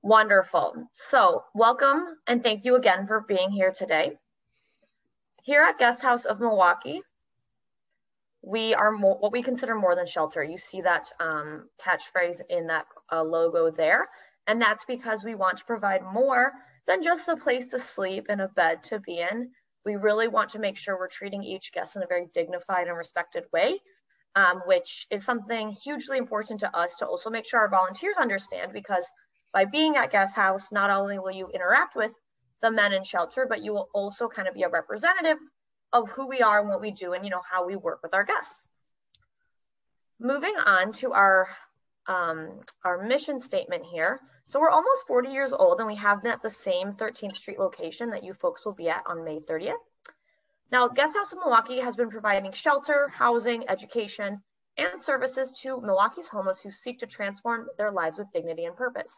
Wonderful. So welcome and thank you again for being here today. Here at Guest House of Milwaukee, we are what we consider more than shelter. You see that catchphrase in that logo there. And that's because we want to provide more than just a place to sleep and a bed to be in. We really want to make sure we're treating each guest in a very dignified and respected way, which is something hugely important to us to also make sure our volunteers understand, because by being at Guest House, not only will you interact with the men in shelter, but you will also kind of be a representative of who we are and what we do and how we work with our guests. Moving on to our mission statement here. So we're almost 40 years old and we have been at the same 13th Street location that you folks will be at on May 30th. Now, Guest House of Milwaukee has been providing shelter, housing, education, and services to Milwaukee's homeless who seek to transform their lives with dignity and purpose.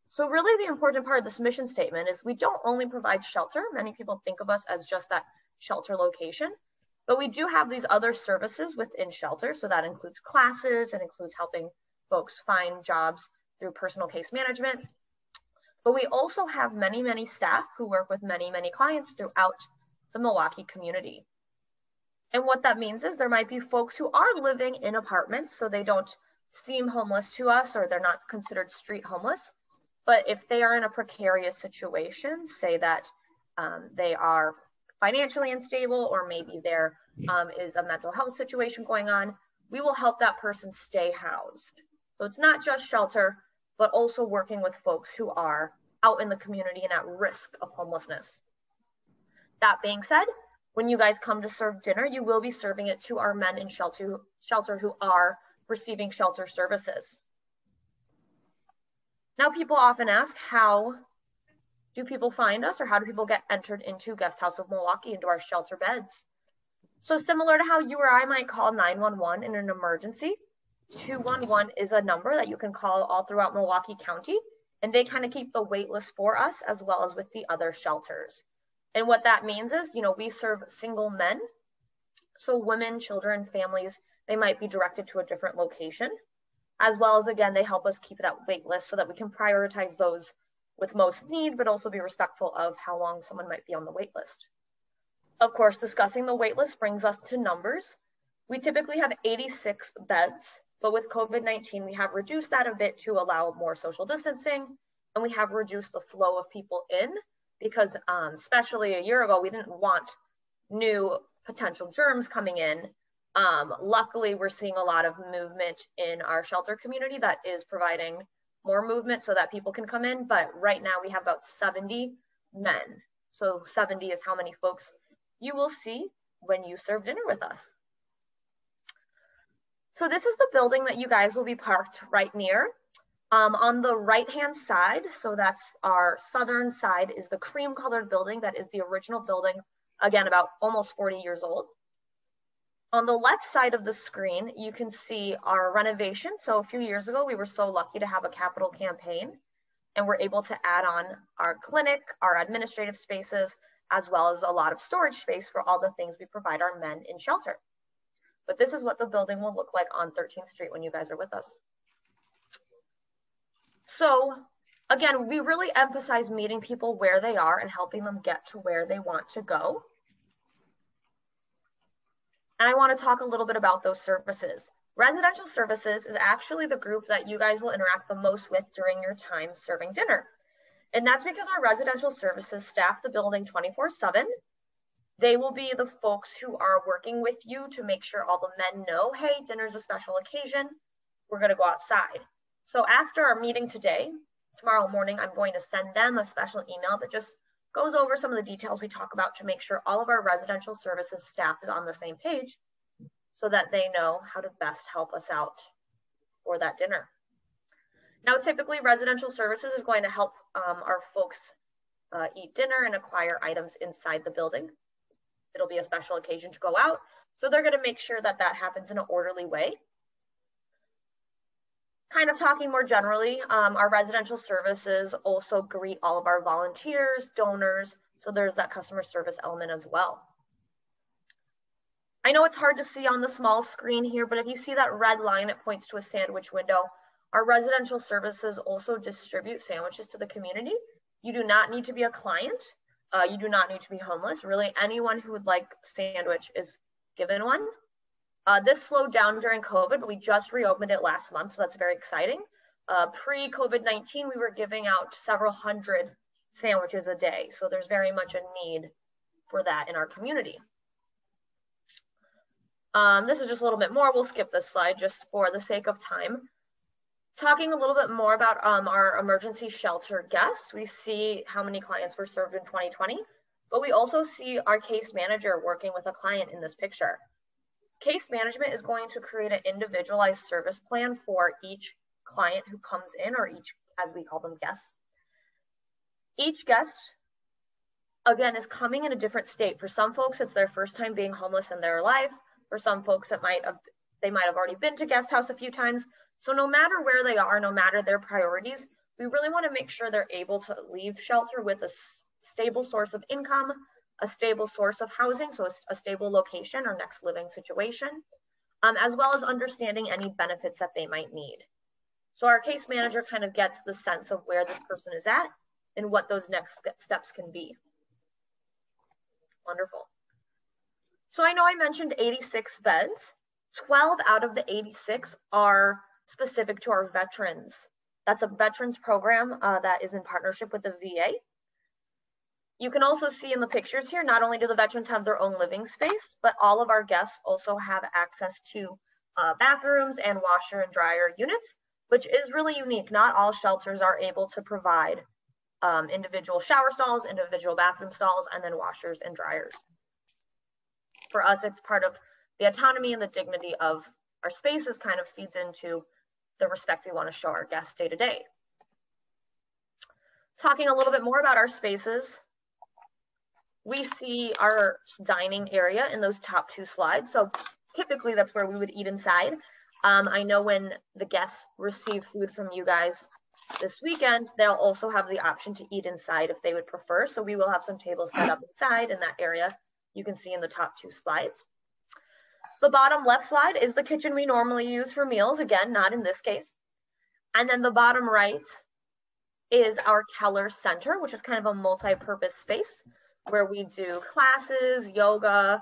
So really the important part of this mission statement is we don't only provide shelter. Many people think of us as just that shelter location, but we do have these other services within shelter. So that includes classes and includes helping folks find jobs through personal case management. But we also have many, many staff who work with many, many clients throughout the Milwaukee community. And what that means is there might be folks who are living in apartments, so they don't seem homeless to us or they're not considered street homeless. But if they are in a precarious situation, say that they are financially unstable or maybe there is a mental health situation going on, we will help that person stay housed. So it's not just shelter, but also working with folks who are out in the community and at risk of homelessness. That being said, when you guys come to serve dinner, you will be serving it to our men in shelter who are receiving shelter services. Now, people often ask, how do people find us or how do people get entered into Guest House of Milwaukee, into our shelter beds? So similar to how you or I might call 911 in an emergency, 211 is a number that you can call all throughout Milwaukee County, and they kind of keep the wait list for us as well as with the other shelters. And what that means is, we serve single men. So women, children, families, they might be directed to a different location, as well as, again, they help us keep that wait list so that we can prioritize those with most need, but also be respectful of how long someone might be on the wait list. Of course, discussing the wait list brings us to numbers. We typically have 86 beds, but with COVID-19, we have reduced that a bit to allow more social distancing, and we have reduced the flow of people in because especially a year ago, we didn't want new potential germs coming in. Luckily, we're seeing a lot of movement in our shelter community that is providing more movement so that people can come in. But right now we have about 70 men. So 70 is how many folks you will see when you serve dinner with us. So this is the building that you guys will be parked right near. On the right-hand side, so that's our southern side, is the cream-colored building. That is the original building, again, about almost 40 years old. On the left side of the screen, you can see our renovation. So a few years ago, we were so lucky to have a capital campaign, and we're able to add on our clinic, our administrative spaces, as well as a lot of storage space for all the things we provide our men in shelter. But this is what the building will look like on 13th Street when you guys are with us. So again, we really emphasize meeting people where they are and helping them get to where they want to go. And I want to talk a little bit about those services. Residential services is actually the group that you guys will interact the most with during your time serving dinner. And that's because our residential services staff the building 24/7. They will be the folks who are working with you to make sure all the men know, hey, dinner's a special occasion. We're going to go outside. So after our meeting today, tomorrow morning, I'm going to send them a special email that just goes over some of the details we talk about to make sure all of our residential services staff is on the same page so that they know how to best help us out for that dinner. Now, typically residential services is going to help our folks eat dinner and acquire items inside the building. It'll be a special occasion to go out. So they're going to make sure that that happens in an orderly way. Kind of talking more generally, our residential services also greet all of our volunteers, donors, so there's that customer service element as well. I know it's hard to see on the small screen here, but if you see that red line, it points to a sandwich window. Our residential services also distribute sandwiches to the community. You do not need to be a client. You do not need to be homeless. Really, anyone who would like a sandwich is given one. This slowed down during COVID, but we just reopened it last month, so that's very exciting. Pre-COVID-19, we were giving out several hundred sandwiches a day, so there's very much a need for that in our community. This is just a little bit more. We'll skip this slide just for the sake of time. Talking a little bit more about our emergency shelter guests, we see how many clients were served in 2020, but we also see our case manager working with a client in this picture. Case management is going to create an individualized service plan for each client who comes in, or each, as we call them, guests. Each guest, again, is coming in a different state. For some folks, it's their first time being homeless in their life. For some folks, they might have already been to guest house a few times. So no matter where they are, no matter their priorities, we really want to make sure they're able to leave shelter with a stable source of income, a stable source of housing, so a stable location or next living situation, as well as understanding any benefits that they might need. So our case manager kind of gets the sense of where this person is at and what those next steps can be. Wonderful. So I know I mentioned 86 beds. 12 out of the 86 are specific to our veterans. That's a veterans program that is in partnership with the VA. You can also see in the pictures here, not only do the veterans have their own living space, but all of our guests also have access to bathrooms and washer and dryer units, which is really unique. Not all shelters are able to provide individual shower stalls, individual bathroom stalls, and then washers and dryers. For us, it's part of the autonomy and the dignity of our spaces, kind of feeds into the respect we want to show our guests day to day. Talking a little bit more about our spaces, we see our dining area in those top two slides. So typically that's where we would eat inside. I know when the guests receive food from you guys this weekend, they'll also have the option to eat inside if they would prefer. So we will have some tables set up inside in that area. You can see in the top two slides. The bottom left slide is the kitchen we normally use for meals, again, not in this case. And then the bottom right is our Keller Center, which is kind of a multi-purpose space where we do classes, yoga,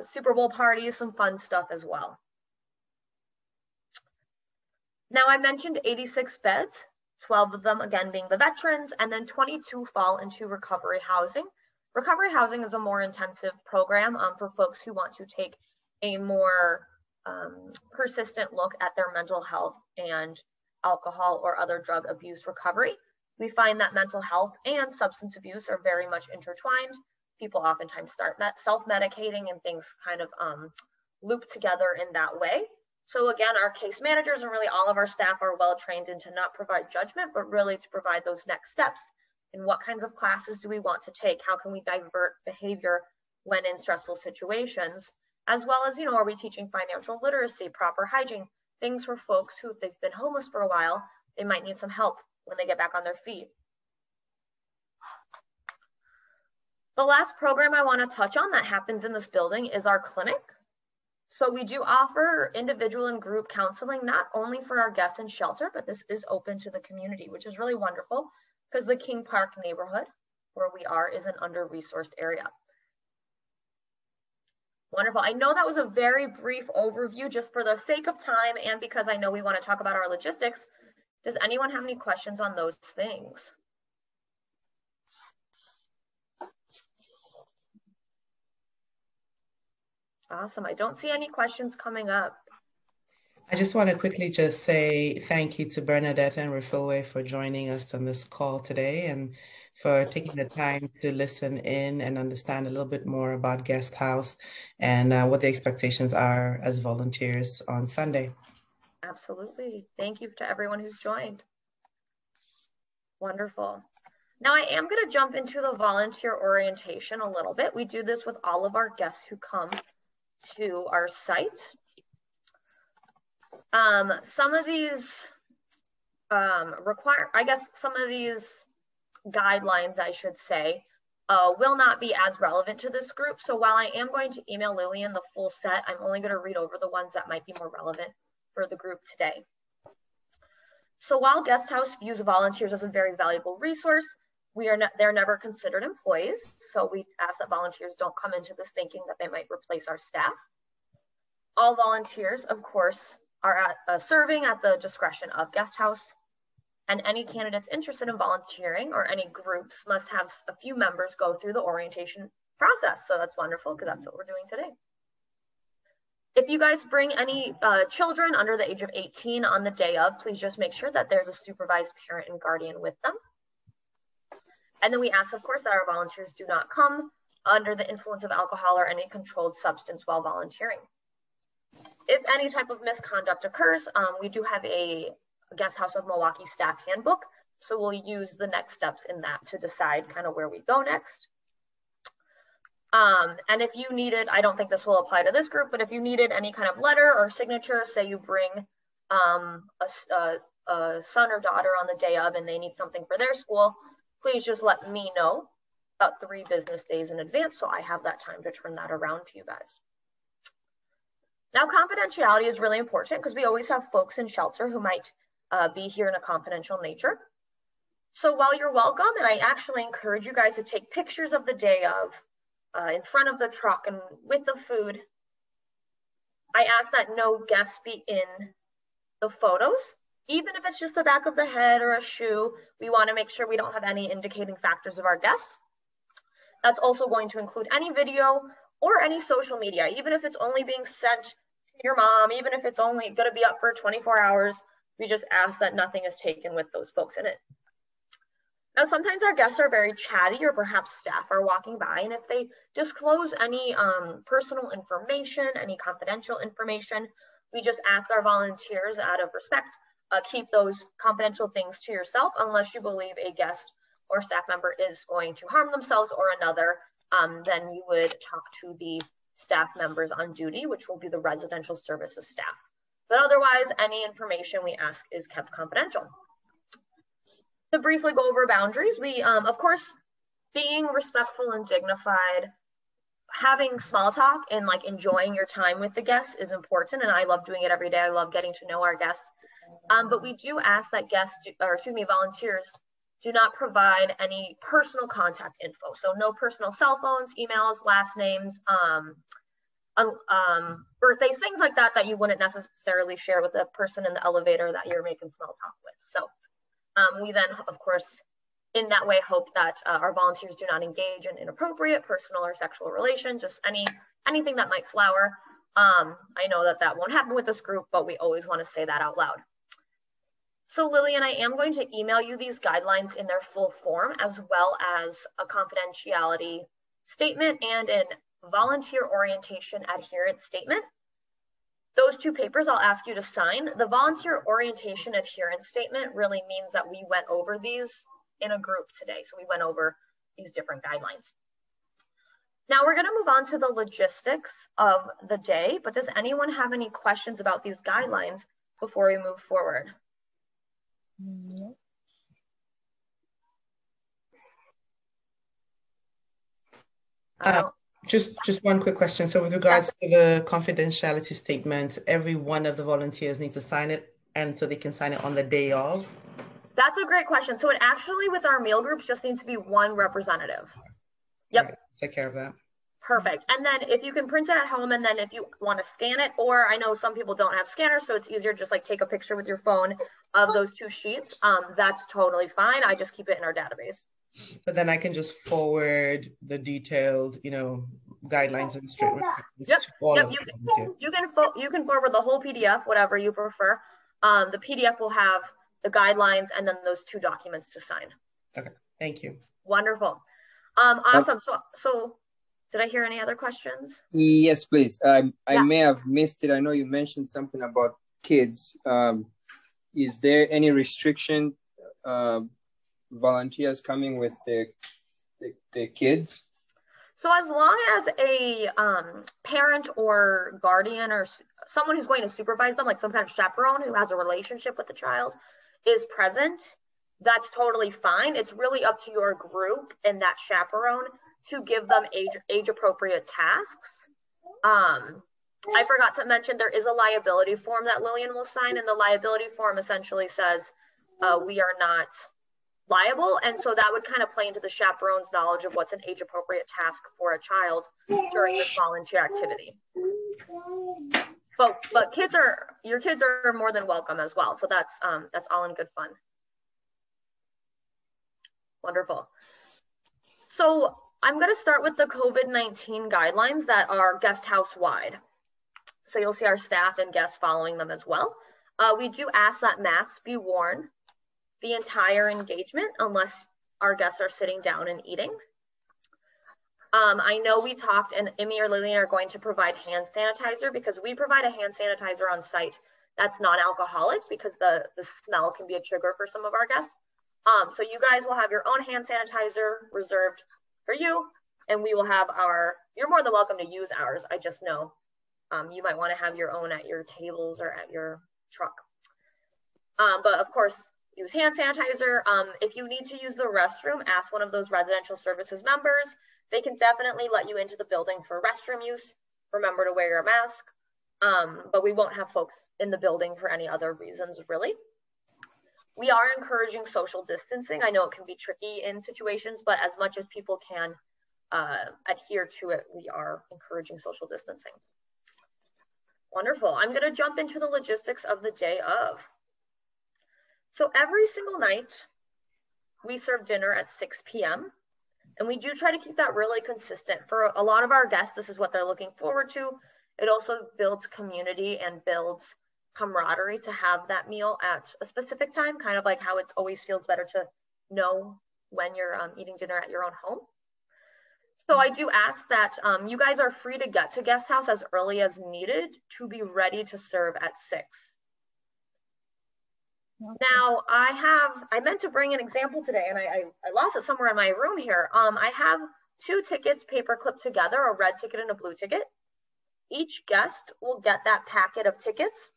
Super Bowl parties, some fun stuff as well. Now I mentioned 86 beds, 12 of them again being the veterans, and then 22 fall into recovery housing. Recovery housing is a more intensive program for folks who want to take a more persistent look at their mental health and alcohol or other drug abuse recovery. We find that mental health and substance abuse are very much intertwined. People oftentimes start self-medicating and things kind of loop together in that way. So again, our case managers and really all of our staff are well trained in to not provide judgment, but really to provide those next steps. And what kinds of classes do we want to take? How can we divert behavior when in stressful situations? As well as, are we teaching financial literacy, proper hygiene, things for folks who, if they've been homeless for a while, they might need some help when they get back on their feet. The last program I want to touch on that happens in this building is our clinic. So we do offer individual and group counseling, not only for our guests in shelter, but this is open to the community, which is really wonderful because the King Park neighborhood where we are is an under-resourced area. Wonderful. I know that was a very brief overview just for the sake of time and because I know we want to talk about our logistics. Does anyone have any questions on those things? Awesome. I don't see any questions coming up. I just want to quickly just say thank you to Bernadette and Rafilwe for joining us on this call today and for taking the time to listen in and understand a little bit more about Guest House and what the expectations are as volunteers on Sunday. Absolutely. Thank you to everyone who's joined. Wonderful. Now I am going to jump into the volunteer orientation a little bit. We do this with all of our guests who come to our site. Some of these some of these guidelines, I should say, will not be as relevant to this group. So while I am going to email Lillian the full set, I'm only going to read over the ones that might be more relevant for the group today. So while Guest House views volunteers as a very valuable resource, they're never considered employees. So we ask that volunteers don't come into this thinking that they might replace our staff. All volunteers, of course, are serving at the discretion of Guest House, and any candidates interested in volunteering or any groups must have a few members go through the orientation process. So that's wonderful because that's what we're doing today. If you guys bring any children under the age of 18 on the day of, please just make sure that there's a supervised parent and guardian with them. And then we ask, of course, that our volunteers do not come under the influence of alcohol or any controlled substance while volunteering. If any type of misconduct occurs, we do have a Guest House of Milwaukee staff handbook. So we'll use the next steps in that to decide kind of where we go next. And if you needed, I don't think this will apply to this group, but if you needed any kind of letter or signature, say you bring a son or daughter on the day of and they need something for their school, please just let me know about 3 business days in advance so I have that time to turn that around to you guys. Now, confidentiality is really important because we always have folks in shelter who might be here in a confidential nature. So while you're welcome, and I actually encourage you guys to take pictures of the day of in front of the truck and with the food, I ask that no guests be in the photos. Even if it's just the back of the head or a shoe, we want to make sure we don't have any indicating factors of our guests. That's also going to include any video or any social media, even if it's only being sent to your mom, even if it's only going to be up for 24 hours, we just ask that nothing is taken with those folks in it. Now, sometimes our guests are very chatty or perhaps staff are walking by, and if they disclose any personal information, any confidential information, we just ask our volunteers out of respect, keep those confidential things to yourself unless you believe a guest or staff member is going to harm themselves or another, then you would talk to the staff members on duty, which will be the residential services staff. But otherwise, any information we ask is kept confidential. To briefly go over boundaries, we, of course, being respectful and dignified, having small talk and like enjoying your time with the guests is important. And I love doing it every day. I love getting to know our guests. But we do ask that volunteers do not provide any personal contact info. So no personal cell phones, emails, last names, birthdays, things like that, that you wouldn't necessarily share with the person in the elevator that you're making small talk with. So we then, of course, in that way, hope that our volunteers do not engage in inappropriate personal or sexual relations, just anything that might flower. I know that that won't happen with this group, but we always want to say that out loud. So Lillian, I am going to email you these guidelines in their full form, as well as a confidentiality statement and a volunteer orientation adherence statement. Those 2 papers I'll ask you to sign. The volunteer orientation adherence statement really means that we went over these in a group today. So we went over these different guidelines. Now we're going to move on to the logistics of the day, but does anyone have any questions about these guidelines before we move forward? No. Just one quick question. So with regards to the confidentiality statement, every one of the volunteers needs to sign it, and so they can sign it on the day of? That's a great question. So it actually, with our meal groups, just needs to be 1 representative. Yep. Right, take care of that. Perfect. And then if you can print it at home, and then if you want to scan it, or I know some people don't have scanners, so it's easier just like take a picture with your phone of those 2 sheets. That's totally fine. I just keep it in our database. But then I can just forward the detailed, guidelines and statement. Yep. You can forward the whole PDF, whatever you prefer. The PDF will have the guidelines and then those 2 documents to sign. Okay. Thank you. Wonderful. Awesome. So did I hear any other questions? Yes, please. I may have missed it. I know you mentioned something about kids. Is there any restriction? Volunteers coming with the kids? So as long as a parent or guardian or someone who's going to supervise them, like some kind of chaperone who has a relationship with the child, is present, that's totally fine. It's really up to your group and that chaperone to give them age appropriate tasks. I forgot to mention there is a liability form that Lillian will sign, and the liability form essentially says we are not liable. And so that would kind of play into the chaperone's knowledge of what's an age appropriate task for a child during this volunteer activity. But your kids are more than welcome as well. So that's all in good fun. Wonderful. So I'm going to start with the COVID-19 guidelines that are guest house wide. So you'll see our staff and guests following them as well. We do ask that masks be worn the entire engagement unless our guests are sitting down and eating. I know we talked, and Emmy or Lillian are going to provide hand sanitizer because we provide a hand sanitizer on site that's non-alcoholic because the smell can be a trigger for some of our guests. So you guys will have your own hand sanitizer reserved for you, and we will have you're more than welcome to use ours. I just know you might want to have your own at your tables or at your truck. But of course, use hand sanitizer. If you need to use the restroom, ask one of those residential services members. They can definitely let you into the building for restroom use. Remember to wear your mask, but we won't have folks in the building for any other reasons, really. We are encouraging social distancing. I know it can be tricky in situations, but as much as people can adhere to it, we are encouraging social distancing. Wonderful. I'm going to jump into the logistics of the day of. So every single night, we serve dinner at 6 p.m. And we do try to keep that really consistent. For a lot of our guests, this is what they're looking forward to. It also builds community and builds camaraderie to have that meal at a specific time, kind of like how it always feels better to know when you're eating dinner at your own home. So I do ask that you guys are free to get to guest house as early as needed to be ready to serve at 6. Now I meant to bring an example today and I lost it somewhere in my room here. I have 2 tickets paper clipped together, a red ticket and a blue ticket. Each guest will get that packet of tickets,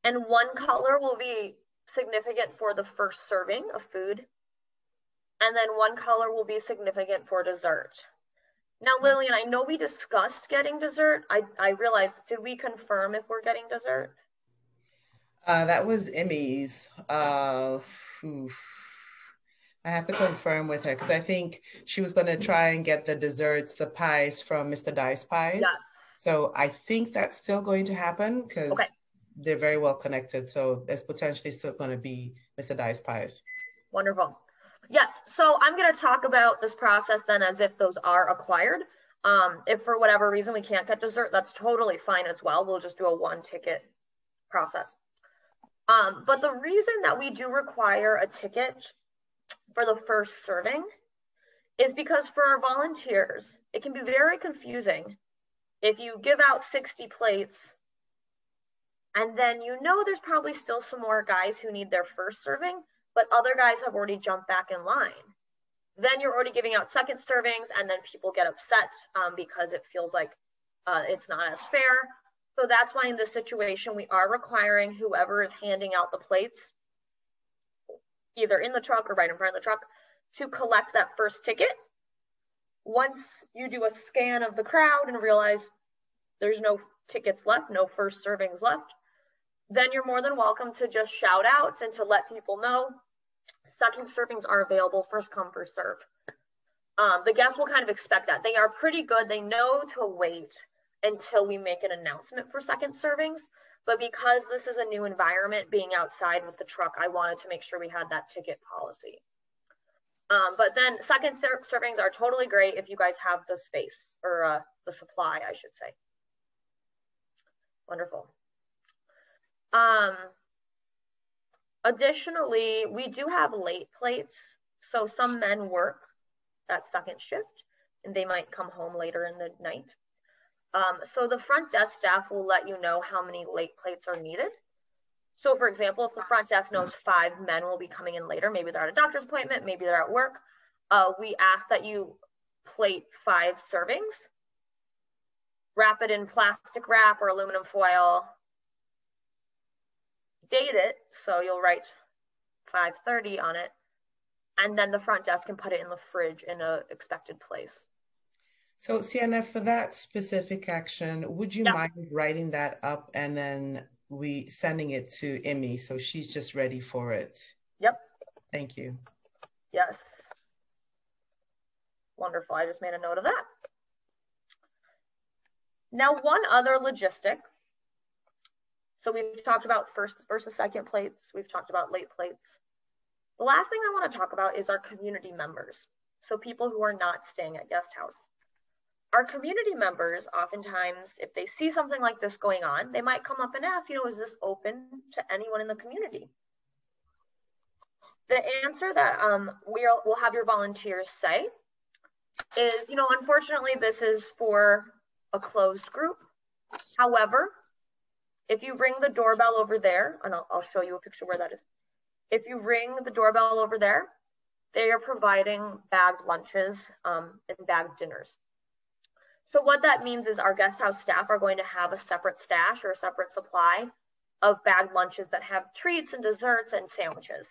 and one color will be significant for the first serving of food, and then one color will be significant for dessert. Now, Lillian, I know we discussed getting dessert. I realized, did we confirm if we're getting dessert? That was Emmy's. I have to confirm with her because I think she was going to try and get the desserts, the pies from Mr. Dice Pies. Yes. So I think that's still going to happen because they're very well connected. So there's potentially still going to be Mr. Dice Pies. Wonderful. Yes. So I'm going to talk about this process then as if those are acquired. If for whatever reason we can't get dessert, that's totally fine as well. We'll just do a 1-ticket process. But the reason that we do require a ticket for the first serving is because for our volunteers, it can be very confusing if you give out 60 plates and then you know there's probably still some more guys who need their first serving, but other guys have already jumped back in line. Then you're already giving out second servings and then people get upset because it feels like it's not as fair. So that's why in this situation, we are requiring whoever is handing out the plates, either in the truck or right in front of the truck, to collect that first ticket. Once you do a scan of the crowd and realize there's no tickets left, no first servings left, then you're more than welcome to just shout out and to let people know second servings are available, first come, first serve. The guests will kind of expect that. They are pretty good. They know to wait until we make an announcement for second servings. But because this is a new environment, being outside with the truck, I wanted to make sure we had that ticket policy. But then second servings are totally great if you guys have the space or the supply, I should say. Wonderful. Additionally, we do have late plates. So some men work that second shift and they might come home later in the night. So the front desk staff will let you know how many late plates are needed. So for example, if the front desk knows 5 men will be coming in later, maybe they're at a doctor's appointment, maybe they're at work, we ask that you plate 5 servings, wrap it in plastic wrap or aluminum foil, date it, so you'll write 5:30 on it, and then the front desk can put it in the fridge in an expected place. So Sienna, for that specific action, would you mind writing that up and then we sending it to Emmy, so she's just ready for it. Yep. Thank you. Yes. Wonderful. I just made a note of that. Now, one other logistic. So we've talked about first versus second plates. We've talked about late plates. The last thing I want to talk about is our community members. So people who are not staying at guest house. Our community members, oftentimes, if they see something like this going on, they might come up and ask, is this open to anyone in the community? The answer that we'll have your volunteers say is, unfortunately, this is for a closed group. However, if you ring the doorbell over there, and I'll show you a picture where that is. If you ring the doorbell over there, they are providing bagged lunches and bagged dinners. So what that means is our guest house staff are going to have a separate stash or a separate supply of bagged lunches that have treats and desserts and sandwiches.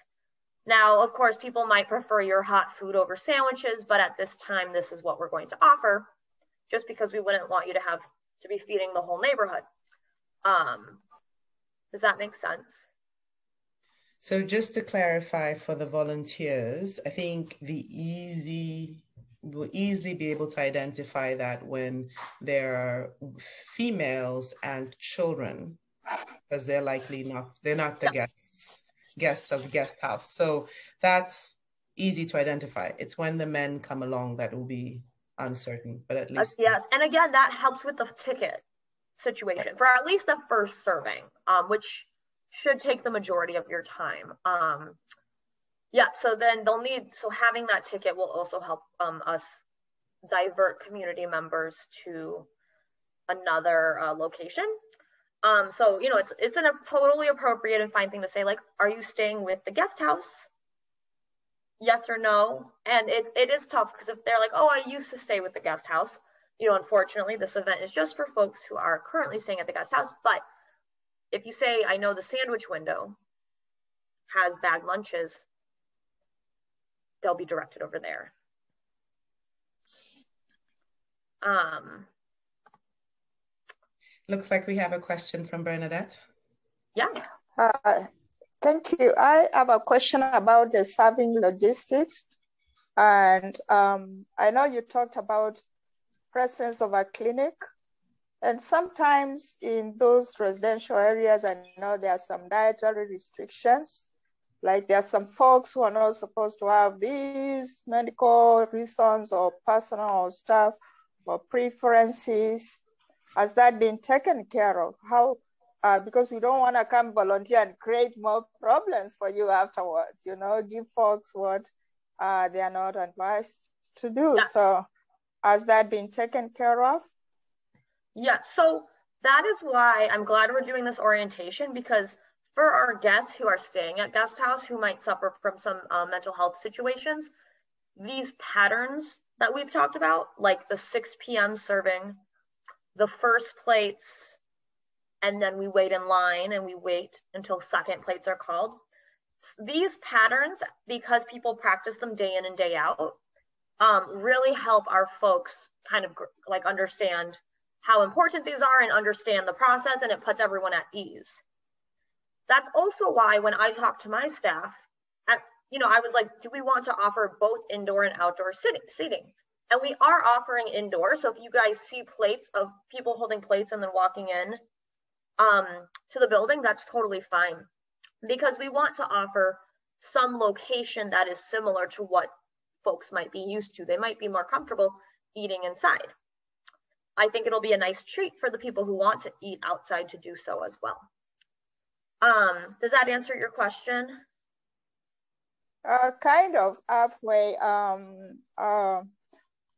Now, of course, people might prefer your hot food over sandwiches, but at this time, this is what we're going to offer, just because we wouldn't want you to be feeding the whole neighborhood. Does that make sense? So just to clarify for the volunteers, I think we'll easily be able to identify that when there are females and children, because they're not the guests of the guest house. So that's easy to identify. It's when the men come along that will be uncertain, but at least. Yes, and again, that helps with the ticket situation for at least the first serving, which should take the majority of your time. Yeah, so then having that ticket will also help us divert community members to another location. So, it's a totally appropriate and fine thing to say, like, are you staying with the guest house? Yes or no? And it is tough because if they're like, oh, I used to stay with the guest house, unfortunately, this event is just for folks who are currently staying at the guest house. But if you say, I know the sandwich window has bagged lunches, they'll be directed over there. Looks like we have a question from Bernadette. Yeah. Thank you. I have a question about the serving logistics. And I know you talked about presence of a clinic. And sometimes in those residential areas, I know there are some dietary restrictions. Like there are some folks who are not supposed to have these medical reasons or personal stuff or preferences. Has that been taken care of? How? Because we don't want to come volunteer and create more problems for you afterwards, give folks what they are not advised to do. Yes. So has that been taken care of? Yeah, so that is why I'm glad we're doing this orientation, because for our guests who are staying at guest house who might suffer from some mental health situations, these patterns that we've talked about, like the 6 p.m. serving, the first plates, and then we wait in line and we wait until second plates are called. These patterns, because people practice them day in and day out, really help our folks kind of like understand how important these are and understand the process, and it puts everyone at ease. That's also why when I talk to my staff, I was like, do we want to offer both indoor and outdoor seating? And we are offering indoor. So if you guys see plates of people holding plates and then walking in to the building, that's totally fine, because we want to offer some location that is similar to what folks might be used to. They might be more comfortable eating inside. I think it'll be a nice treat for the people who want to eat outside to do so as well. Does that answer your question? Kind of halfway.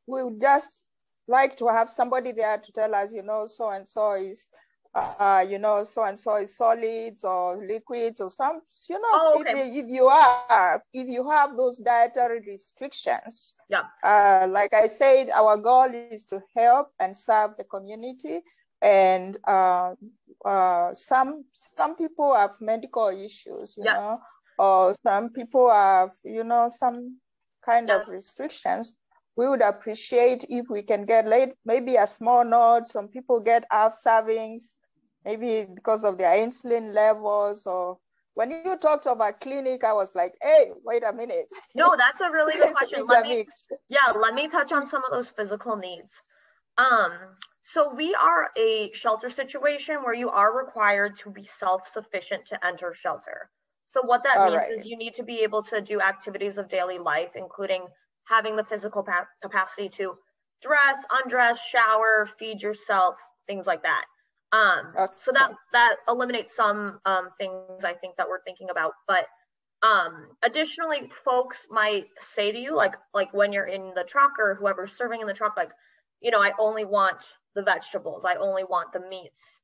We would just like to have somebody there to tell us, so-and-so is, so-and-so is solids or liquids or some, okay. if you have those dietary restrictions, yeah. Like I said, our goal is to help and serve the community. And some people have medical issues, yes. Or some people have, some kind of restrictions. We would appreciate if we can get maybe a small note. Some people get half servings, maybe because of their insulin levels, or when you talked about clinic, I was like, hey, wait a minute. No, that's a really good question. Let me touch on some of those physical needs. So we are a shelter situation where you are required to be self-sufficient to enter shelter. So what that means is you need to be able to do activities of daily life, including having the physical capacity to dress, undress, shower, feed yourself, things like that. So that eliminates some things I think that we're thinking about. But additionally, folks might say to you, like when you're in the truck or whoever's serving in the truck, like, you know, I only want the vegetables, I only want the meats.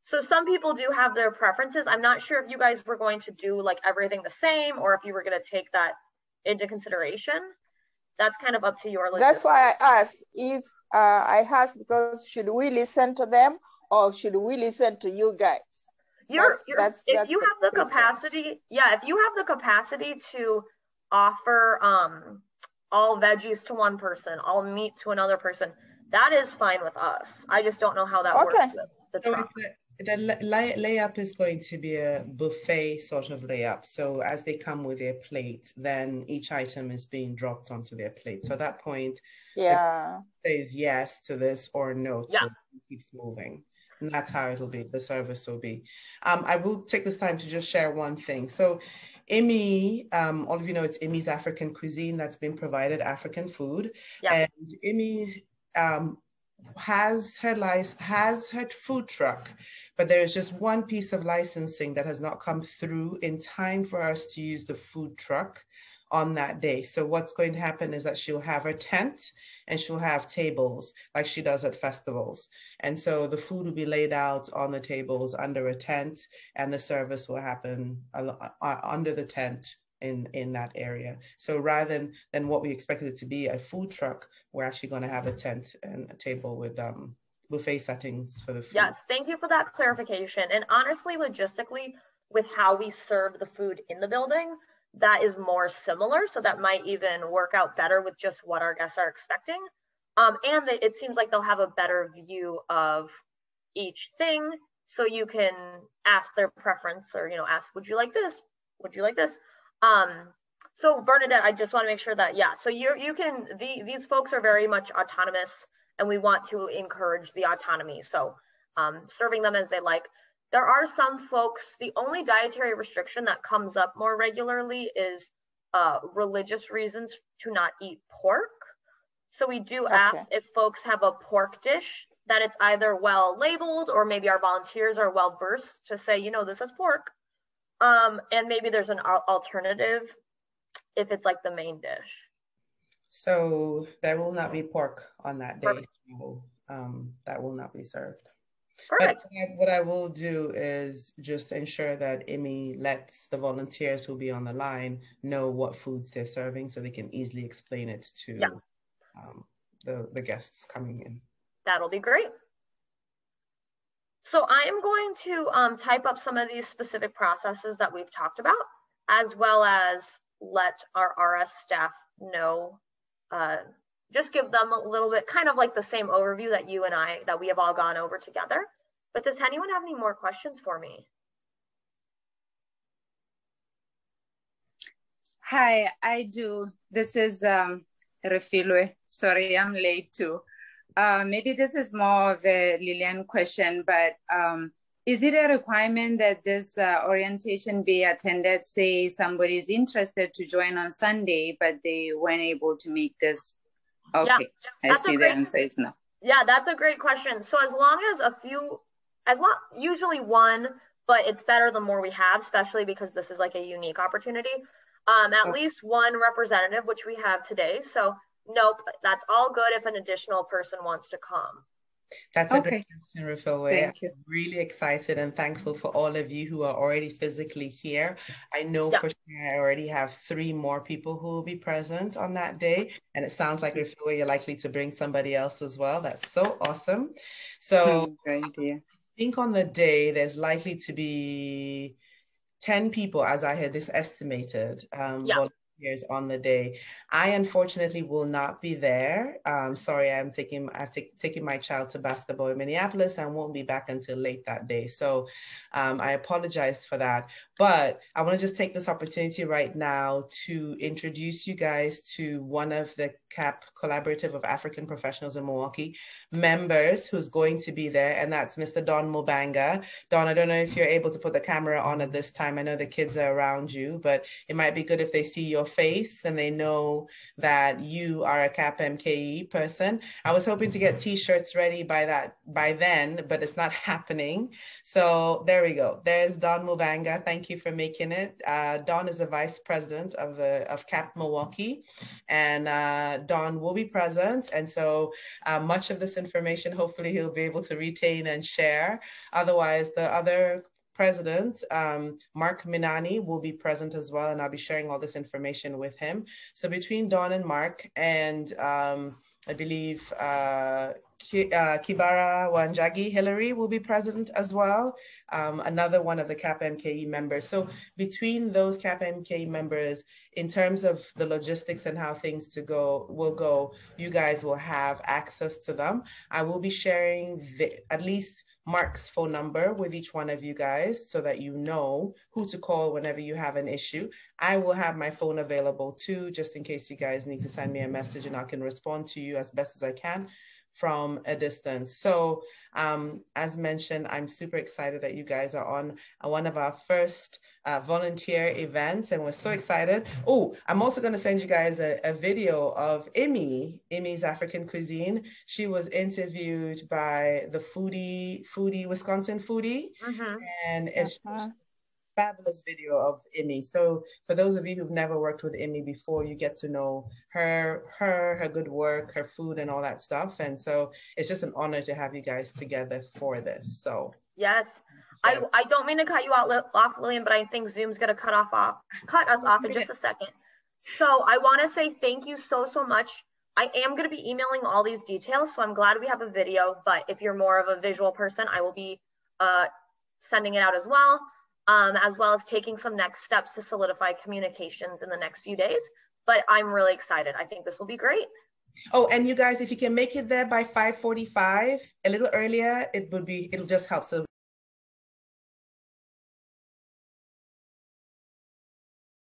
So some people do have their preferences. I'm not sure if you guys were going to do like everything the same, or if you were going to take that into consideration. That's kind of up to your logistics. That's why I asked if I asked, because should we listen to them or should we listen to you guys? If you have the capacity, if you have the capacity to offer all veggies to one person, all meat to another person, that is fine with us. I just don't know how that works with the truck. The layup is going to be a buffet sort of layup. So as they come with their plate, then each item is being dropped onto their plate. So at that point, says yes to this or no to it, keeps moving. And that's how it'll be, the service will be. I will take this time to just share one thing. So IMI, all of you know it's IMI's African cuisine that's been provided, African food. And IMI has her food truck, but there is just one piece of licensing that has not come through in time for us to use the food truck on that day. So what's going to happen is that she'll have her tent and she'll have tables like she does at festivals. And so the food will be laid out on the tables under a tent, and the service will happen under the tent in that area. So rather than what we expected it to be a food truck, we're actually going to have a tent and a table with buffet settings for the food. Yes, thank you for that clarification. And honestly, logistically, with how we serve the food in the building, that is more similar. So that might even work out better with just what our guests are expecting. And it seems like they'll have a better view of each thing. So you can ask their preference, or, you know, ask, would you like this? Would you like this? So Bernadette, I just want to make sure that, so these folks are very much autonomous, and we want to encourage the autonomy. So serving them as they like. There are some folks, the only dietary restriction that comes up more regularly is religious reasons to not eat pork. So we do ask if folks have a pork dish, that it's either well labeled, or maybe our volunteers are well versed to say, you know, this is pork. And maybe there's an alternative if it's like the main dish. So there will not be pork on that day. So, that will not be served. Perfect. But what I will do is just ensure that IMI lets the volunteers who'll be on the line know what foods they're serving, so they can easily explain it to the guests coming in. That'll be great. So I am going to type up some of these specific processes that we've talked about, as well as let our RS staff know, just give them a little bit, kind of like the same overview that that we have all gone over together. But does anyone have any more questions for me? Hi, I do. This is Refilwe. Sorry, I'm late too. Maybe this is more of a Lillian question, but is it a requirement that this orientation be attended? Say somebody is interested to join on Sunday, but they weren't able to make this. Okay, I see the answer is no. Yeah, that's a great question. So as long as usually one, but it's better the more we have, especially because this is like a unique opportunity. At least one representative, which we have today. So nope, that's all good if an additional person wants to come. That's a great question, Refilwe. I'm really excited and thankful for all of you who are already physically here. I know for sure I already have 3 more people who will be present on that day. And it sounds like, Refilwe, you're likely to bring somebody else as well. That's so awesome. So great idea. I think on the day, there's likely to be 10 people, as I had this estimated, volunteers volunteers on the day. I unfortunately will not be there. Sorry, I've taken my child to basketball in Minneapolis and won't be back until late that day. So I apologize for that. But I want to just take this opportunity right now to introduce you guys to one of the CAP Collaborative of African Professionals in Milwaukee members who's going to be there, and that's Mr. Don Mubanga. Don, I don't know if you're able to put the camera on at this time. I know the kids are around you, but it might be good if they see your face and they know that you are a CAP MKE person. I was hoping to get t-shirts ready by then, but it's not happening. So there we go. There's Don Mubanga. Thank you for making it. Don is the vice president of CAP Milwaukee, and Don will be present. And so much of this information, hopefully he'll be able to retain and share. Otherwise, the other president, Mark Minani, will be present as well, and I'll be sharing all this information with him. So between Don and Mark and I believe Kibara Wanjagi Hillary will be present as well, another one of the CAP MKE members. So between those CAP MKE members, in terms of the logistics and how things will go, you guys will have access to them. I will be sharing at least Mark's phone number with each one of you guys so that you know who to call whenever you have an issue. I will have my phone available too, just in case you guys need to send me a message, and I can respond to you as best as I can from a distance. So as mentioned, I'm super excited that you guys are on one of our first volunteer events, and we're so excited. Oh, I'm also going to send you guys a video of Imi's African Cuisine. She was interviewed by the Wisconsin Foodie, and it's fabulous video of Imi. So for those of you who've never worked with Imi before, you get to know her good work, her food, and all that stuff. And so it's just an honor to have you guys together for this. So yes, I don't mean to cut you off, Lillian, but I think Zoom's gonna cut us off in just a second. So I want to say thank you so much. I am going to be emailing all these details, so I'm glad we have a video. But if you're more of a visual person, I will be sending it out as well as taking some next steps to solidify communications in the next few days. But I'm really excited. I think this will be great. Oh, and you guys, if you can make it there by 5:45, a little earlier, it'll just help. So